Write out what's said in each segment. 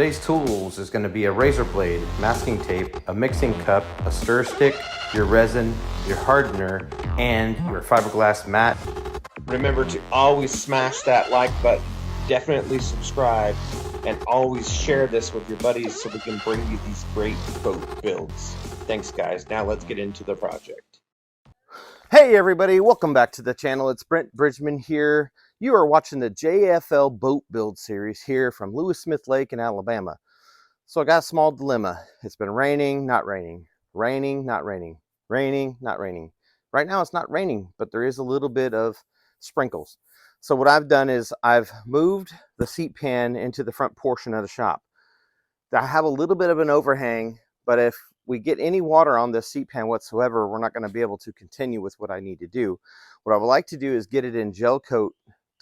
Today's tools is going to be a razor blade, masking tape, a mixing cup, a stir stick, your resin, your hardener, and your fiberglass mat. Remember to always smash that like button, definitely subscribe, and always share this with your buddies so we can bring you these great boat builds. Thanks guys, now let's get into the project. Hey everybody, welcome back to the channel. It's Brent Bridgman here. You are watching the JFL Boat Build Series here from Lewis Smith Lake in Alabama. So I got a small dilemma. It's been raining, not raining, raining, not raining, raining, not raining. Right now it's not raining, but there is a little bit of sprinkles. So what I've done is I've moved the seat pan into the front portion of the shop. I have a little bit of an overhang, but if we get any water on this seat pan whatsoever, we're not going to be able to continue with what I need to do. What I would like to do is get it in gel coat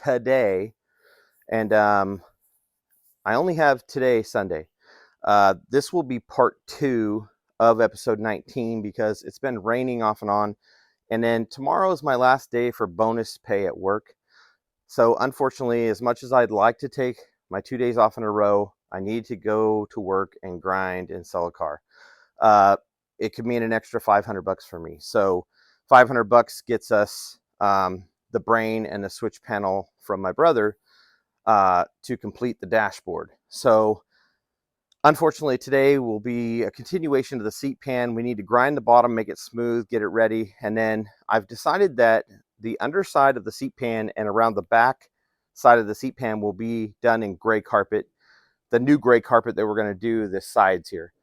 today, and I only have today, Sunday. This will be part 2 of episode 19 because it's been raining off and on, and then tomorrow is my last day for bonus pay at work. So unfortunately, as much as I'd like to take my 2 days off in a row, I need to go to work and grind and sell a car. It could mean an extra $500 for me. So $500 gets us the brain and the switch panel from my brother to complete the dashboard. So unfortunately, today will be a continuation of the seat pan. We need to grind the bottom, make it smooth, get it ready. And then I've decided that the underside of the seat pan and around the back side of the seat pan will be done in gray carpet, the new gray carpet that we're going to do the sides here.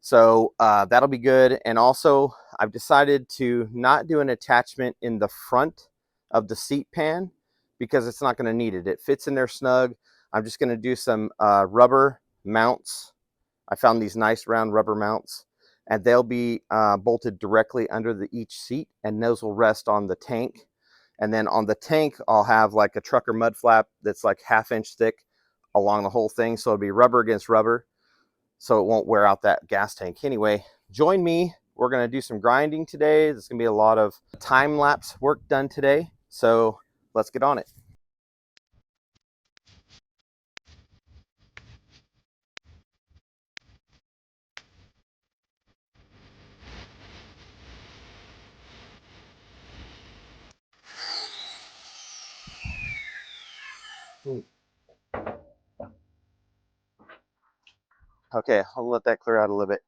So that'll be good. And also I've decided to not do an attachment in the front of the seat pan because it's not going to need it. It fits in there snug. I'm just going to do some rubber mounts. I found these nice round rubber mounts, and they'll be bolted directly under each seat, and those will rest on the tank. And then on the tank, I'll have like a trucker mud flap that's like 1/2 inch thick along the whole thing. So it'll be rubber against rubber, so it won't wear out that gas tank. Anyway, join me. We're going to do some grinding today. There's going to be a lot of time-lapse work done today. So let's get on it. Okay, I'll let that clear out a little bit.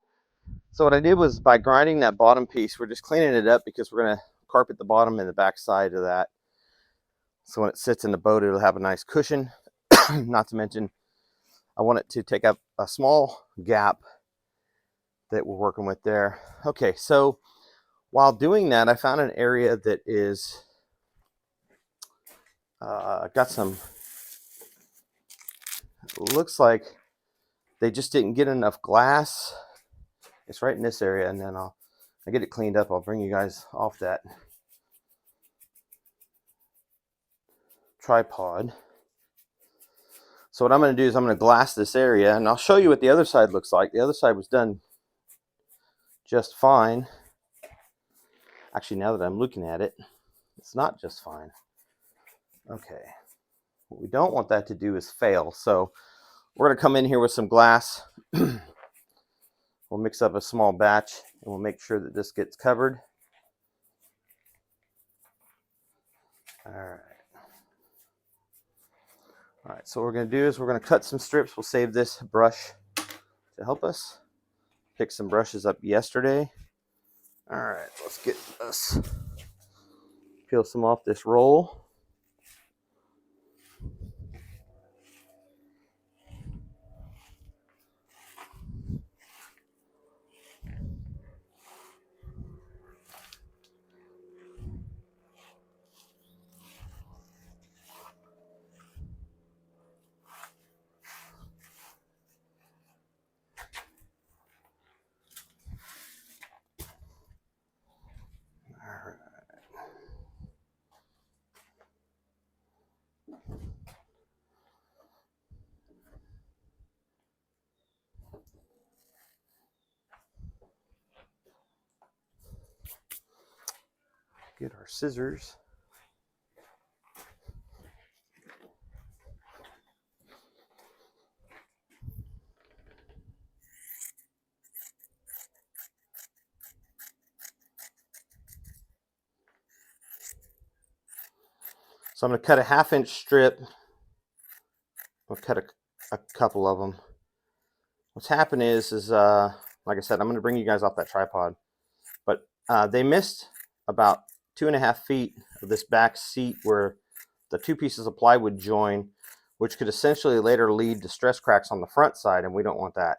So what I did was, by grinding that bottom piece, we're just cleaning it up because we're going to carpet the bottom and the back side of that. So when it sits in the boat, it'll have a nice cushion. Not to mention, I want it to take up a small gap that we're working with there. Okay, so while doing that, I found an area that is got some, looks like they just didn't get enough glass. It's right in this area, and then I get it cleaned up. I'll bring you guys off that tripod. So what I'm going to do is I'm going to glass this area, and I'll show you what the other side looks like. The other side was done just fine. Actually, now that I'm looking at it, it's not just fine. Okay. What we don't want that to do is fail. So we're going to come in here with some glass. We'll mix up a small batch, and we'll make sure that this gets covered. All right. All right, so what we're going to do is we're going to cut some strips. We'll save this brush to help us. Picked some brushes up yesterday. All right, let's get this. Peel some off this roll. Get our scissors. So I'm going to cut a 1/2 inch strip. I'll cut a couple of them. What's happened is like I said, I'm going to bring you guys off that tripod, but they missed about 2.5 feet of this back seat where the two pieces of plywood join, which could essentially later lead to stress cracks on the front side, and we don't want that.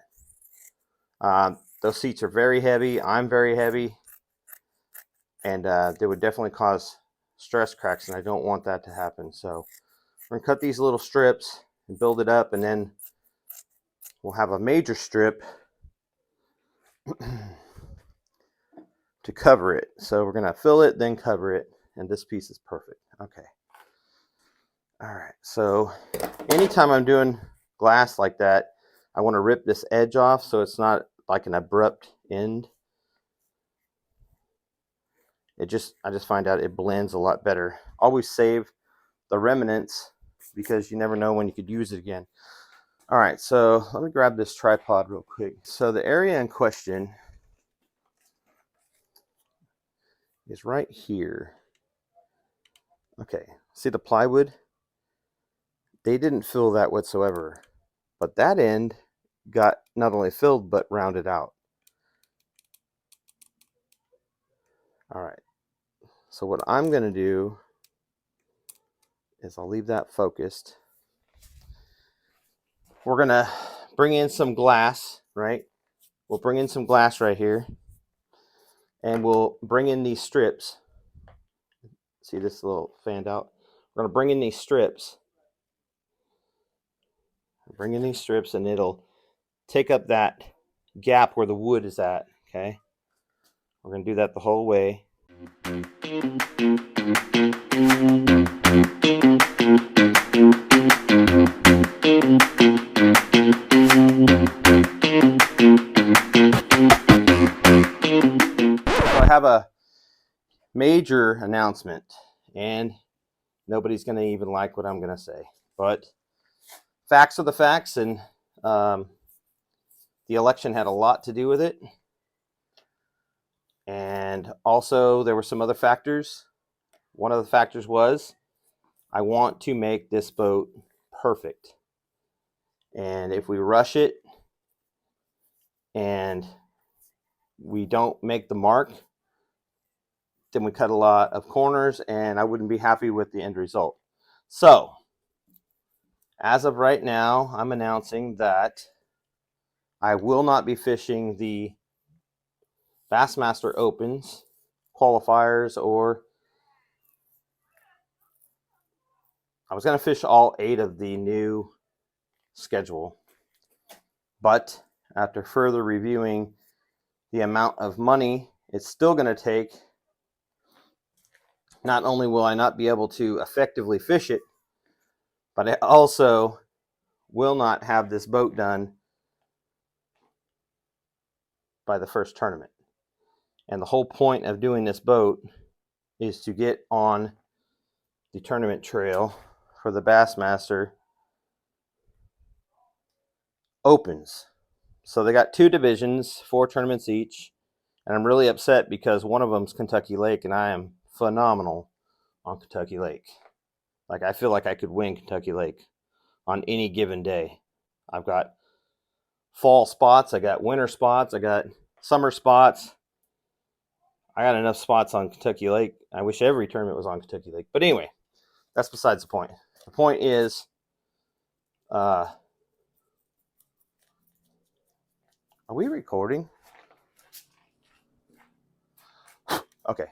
Those seats are very heavy. I'm very heavy, and they would definitely cause stress cracks, and I don't want that to happen. So we're going to cut these little strips and build it up, and then we'll have a major strip to cover it. So we're going to fill it, then cover it, and this piece is perfect. Okay. All right. So anytime I'm doing glass like that, I want to rip this edge off so it's not like an abrupt end. I just find out it blends a lot better. Always save the remnants because you never know when you could use it again. All right, so let me grab this tripod real quick. So the area in question is right here. Okay, see the plywood? They didn't fill that whatsoever, but that end got not only filled but rounded out. All right, so what I'm gonna do is I'll leave that focused. We're gonna bring in some glass, right? We'll bring in some glass right here, and we'll bring in these strips. See this little fanned out? We're gonna bring in these strips. Bring in these strips, and it'll take up that gap where the wood is at, okay? We're gonna do that the whole way. So I have a major announcement, and nobody's gonna even like what I'm gonna say, but facts are the facts, and the election had a lot to do with it. And also there were some other factors. One of the factors was I want to make this boat perfect. And if we rush it and we don't make the mark, then we cut a lot of corners, and I wouldn't be happy with the end result. So as of right now, I'm announcing that I will not be fishing the Bassmaster Opens, qualifiers, or I was going to fish all 8 of the new schedule. But after further reviewing the amount of money it's still going to take, not only will I not be able to effectively fish it, but I also will not have this boat done by the first tournament. And the whole point of doing this boat is to get on the tournament trail for the Bassmaster Opens. So they got 2 divisions, 4 tournaments each, and I'm really upset because one of them's Kentucky Lake, and I am phenomenal on Kentucky Lake. Like, I feel like I could win Kentucky Lake on any given day. I've got fall spots, I got winter spots, I got summer spots. I got enough spots on Kentucky Lake. I wish every tournament was on Kentucky Lake. But anyway, that's besides the point. The point is, are we recording? Okay,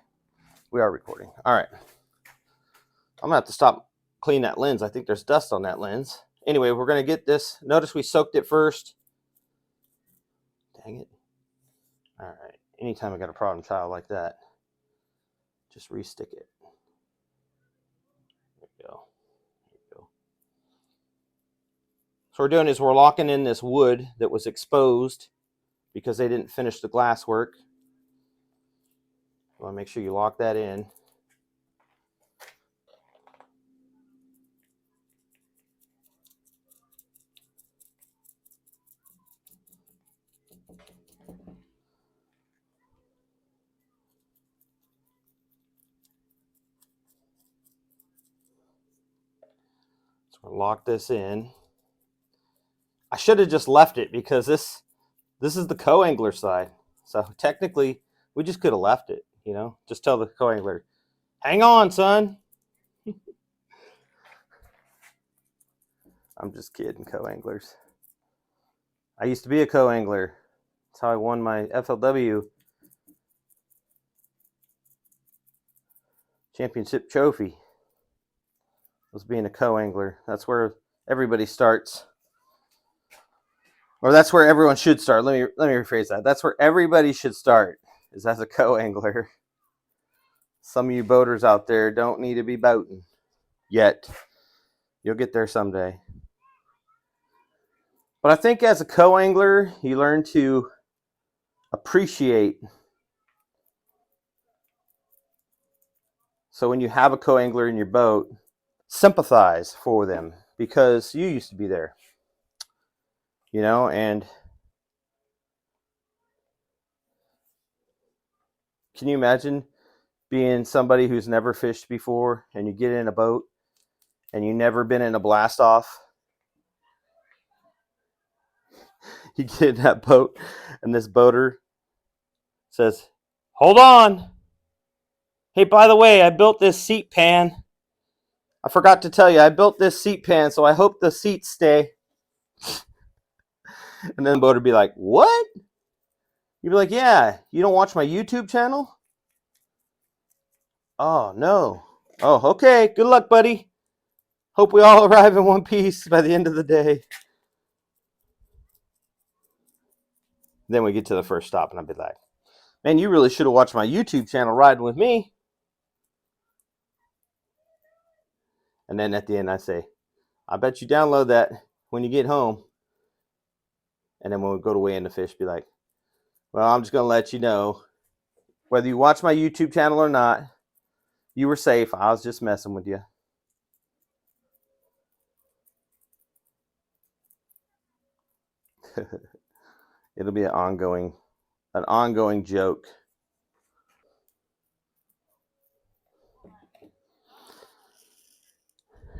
we are recording. All right. I'm going to have to stop clean that lens. I think there's dust on that lens. Anyway, we're going to get this. Notice we soaked it first. Dang it. All right. Anytime I got a problem child like that, just re-stick it. There we go. There we go. So what we're doing is we're locking in this wood that was exposed because they didn't finish the glass work. You want to make sure you lock that in. So we'll lock this in. I should have just left it because this is the co-angler side. So technically, we just could have left it, you know. Just tell the co-angler, hang on, son. I'm just kidding, co-anglers. I used to be a co-angler. That's how I won my FLW championship trophy. Was being a co-angler. That's where everybody starts. Or that's where everyone should start. Let me rephrase that. That's where everybody should start, is as a co-angler. Some of you boaters out there don't need to be boating yet. You'll get there someday. But I think as a co-angler, you learn to appreciate. So when you have a co-angler in your boat, sympathize for them because you used to be there. You know, and can you imagine being somebody who's never fished before and you get in a boat and you've never been in a blast off? You get in that boat and this boater says, hold on. Hey, by the way, I built this seat pan. I forgot to tell you, I built this seat pan, so I hope the seats stay. And then the boater would be like, what? You'd be like, yeah, you don't watch my YouTube channel? Oh, no. Oh, okay. Good luck, buddy. Hope we all arrive in one piece by the end of the day. Then we get to the first stop, and I'd be like, man, you really should have watched my YouTube channel riding with me. And then at the end, I say, I bet you download that when you get home. And then when we go to weigh in the fish, be like, well, I'm just going to let you know, whether you watch my YouTube channel or not, you were safe. I was just messing with you. It'll be an ongoing joke.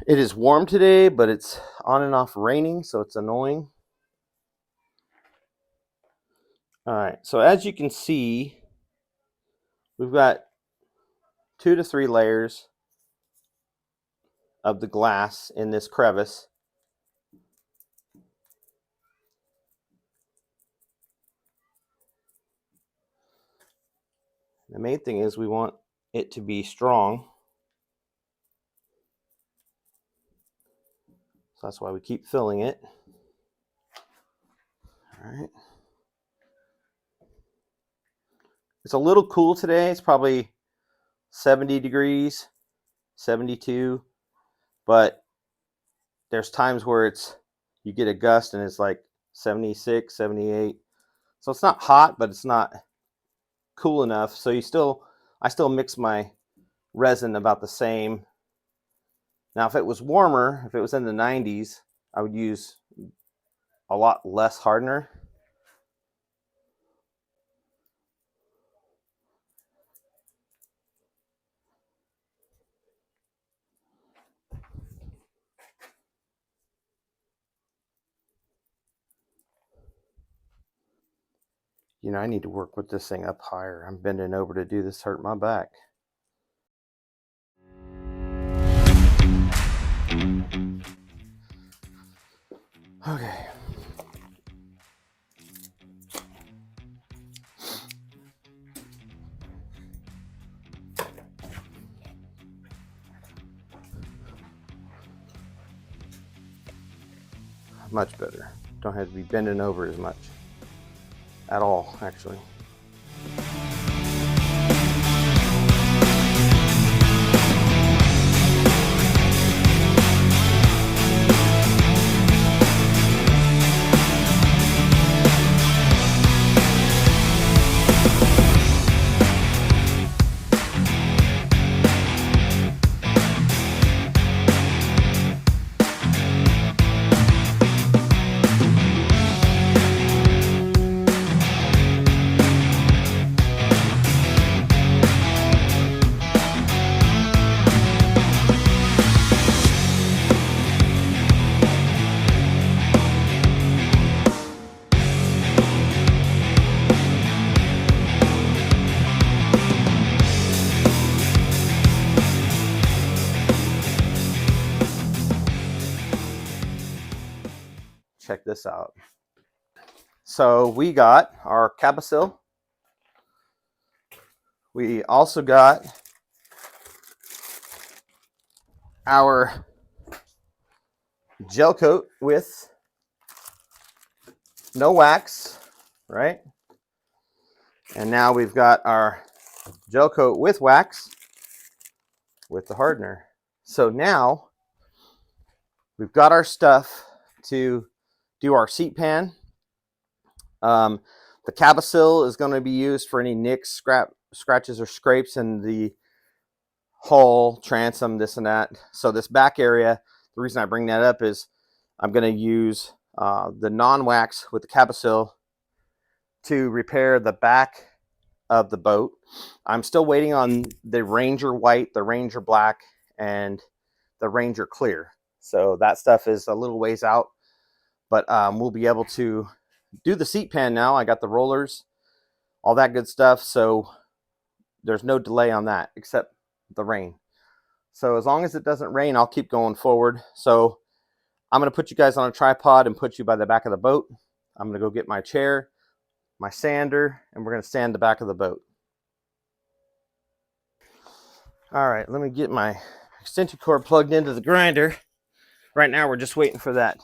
It is warm today, but it's on and off raining, so it's annoying. All right, so as you can see, we've got 2 to 3 layers of the glass in this crevice. The main thing is we want it to be strong. So that's why we keep filling it. All right. It's a little cool today. It's probably 70 degrees, 72. But there's times where you get a gust and it's like 76, 78. So it's not hot, but it's not cool enough. So I still mix my resin about the same. Now, if it was warmer, if it was in the 90s, I would use a lot less hardener. You know, I need to work with this thing up higher. I'm bending over to do this, hurt my back. Okay. Much better. Don't have to be bending over as much. At all, actually. check this out. So we got our cabosil. We also got our gel coat with no wax, right? And now we've got our gel coat with wax with the hardener. So now we've got our stuff to do our seat pan. The cabosil is going to be used for any nicks, scratches, or scrapes in the hull, transom, this and that. So this back area, the reason I bring that up is I'm going to use the non-wax with the cabosil to repair the back of the boat. I'm still waiting on the Ranger white, the Ranger black, and the Ranger clear. So that stuff is a little ways out, but we'll be able to do the seat pan now. I got the rollers, all that good stuff. So there's no delay on that except the rain. So as long as it doesn't rain, I'll keep going forward. So I'm going to put you guys on a tripod and put you by the back of the boat. I'm going to go get my chair, my sander, and we're going to sand the back of the boat. All right, let me get my extension cord plugged into the grinder. Right now, we're just waiting for that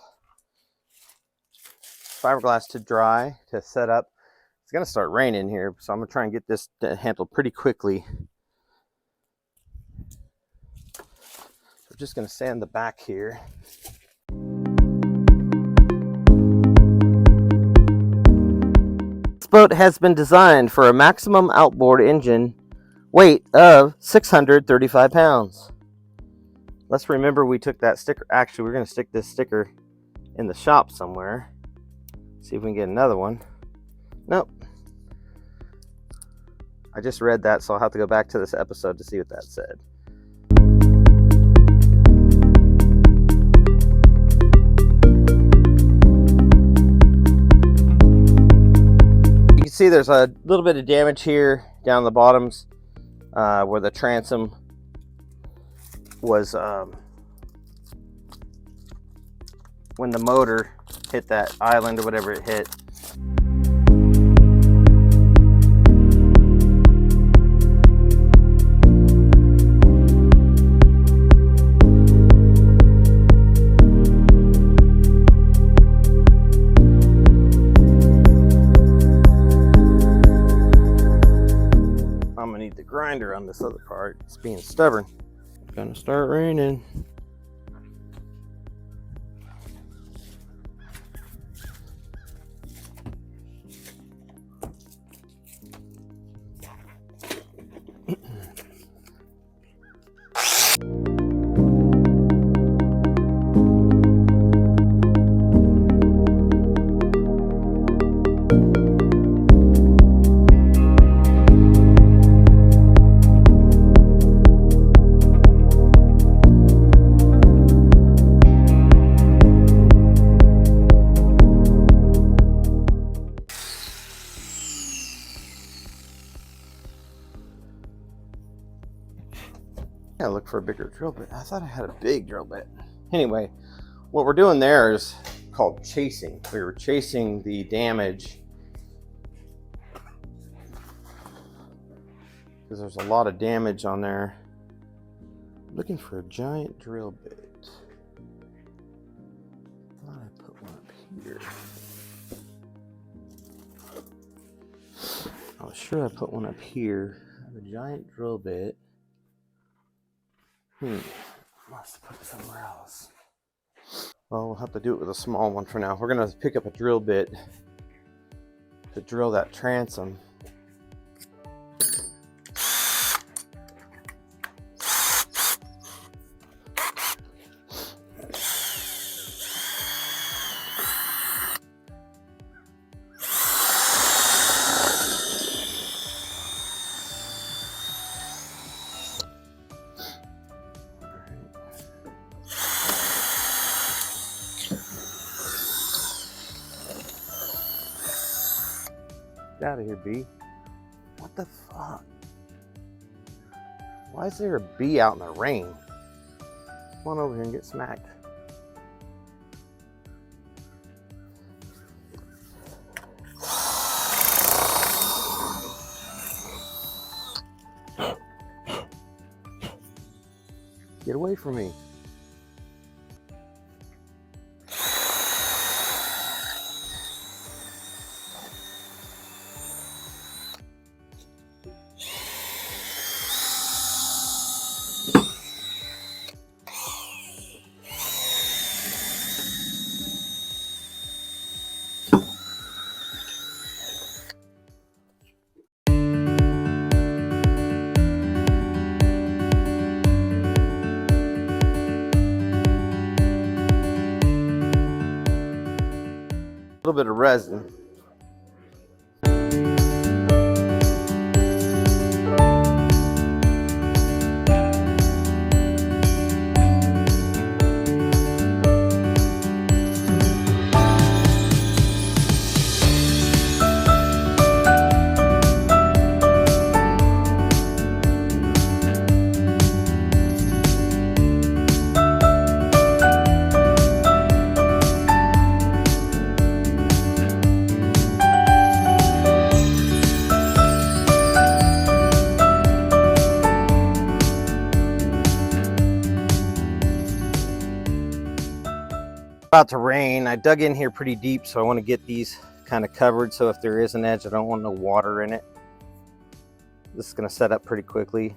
fiberglass to dry, to set up. It's going to start raining here, so I'm going to try and get this handled pretty quickly. We're just going to sand the back here. This boat has been designed for a maximum outboard engine weight of 635 pounds. Let's remember we took that sticker. Actually, we're going to stick this sticker in the shop somewhere. See if we can get another one. Nope. I just read that, so I'll have to go back to this episode to see what that said. You can see there's a little bit of damage here down the bottoms where the transom was when the motor hit that island or whatever it hit. I'm gonna need the grinder on this other part. It's being stubborn. It's gonna start raining. I look for a bigger drill bit. I thought I had a big drill bit. Anyway, what we're doing there is called chasing. We were chasing the damage because there's a lot of damage on there. I'm looking for a giant drill bit. I thought I put one up here. I was sure I put one up here. I have a giant drill bit. Must have put it somewhere else. Well, we'll have to do it with a small one for now. We're gonna pick up a drill bit to drill that transom. Get out of here, bee. What the fuck? Why is there a bee out in the rain? Come on over here and get smacked. Get away from me. A little bit of resin. About to rain. I dug in here pretty deep, so I want to get these kind of covered, so if there is an edge, I don't want no water in it. This is going to set up pretty quickly.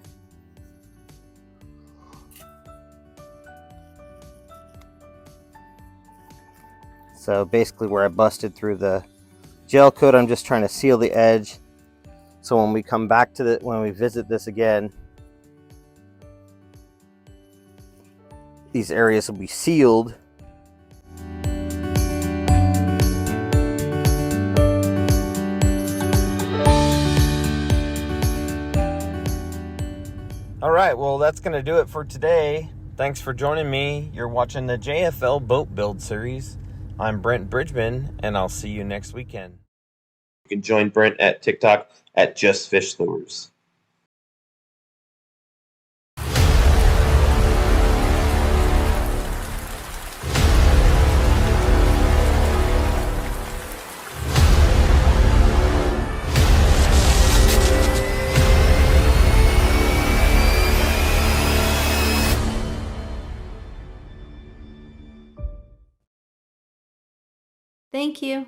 So basically where I busted through the gel coat, I'm just trying to seal the edge, so when we come back to the, when we visit this again, these areas will be sealed. All right, well, that's going to do it for today. Thanks for joining me. You're watching the JFL Boat Build Series. I'm Brent Bridgman, and I'll see you next weekend. You can join Brent at TikTok at Just Fish Lures. Thank you.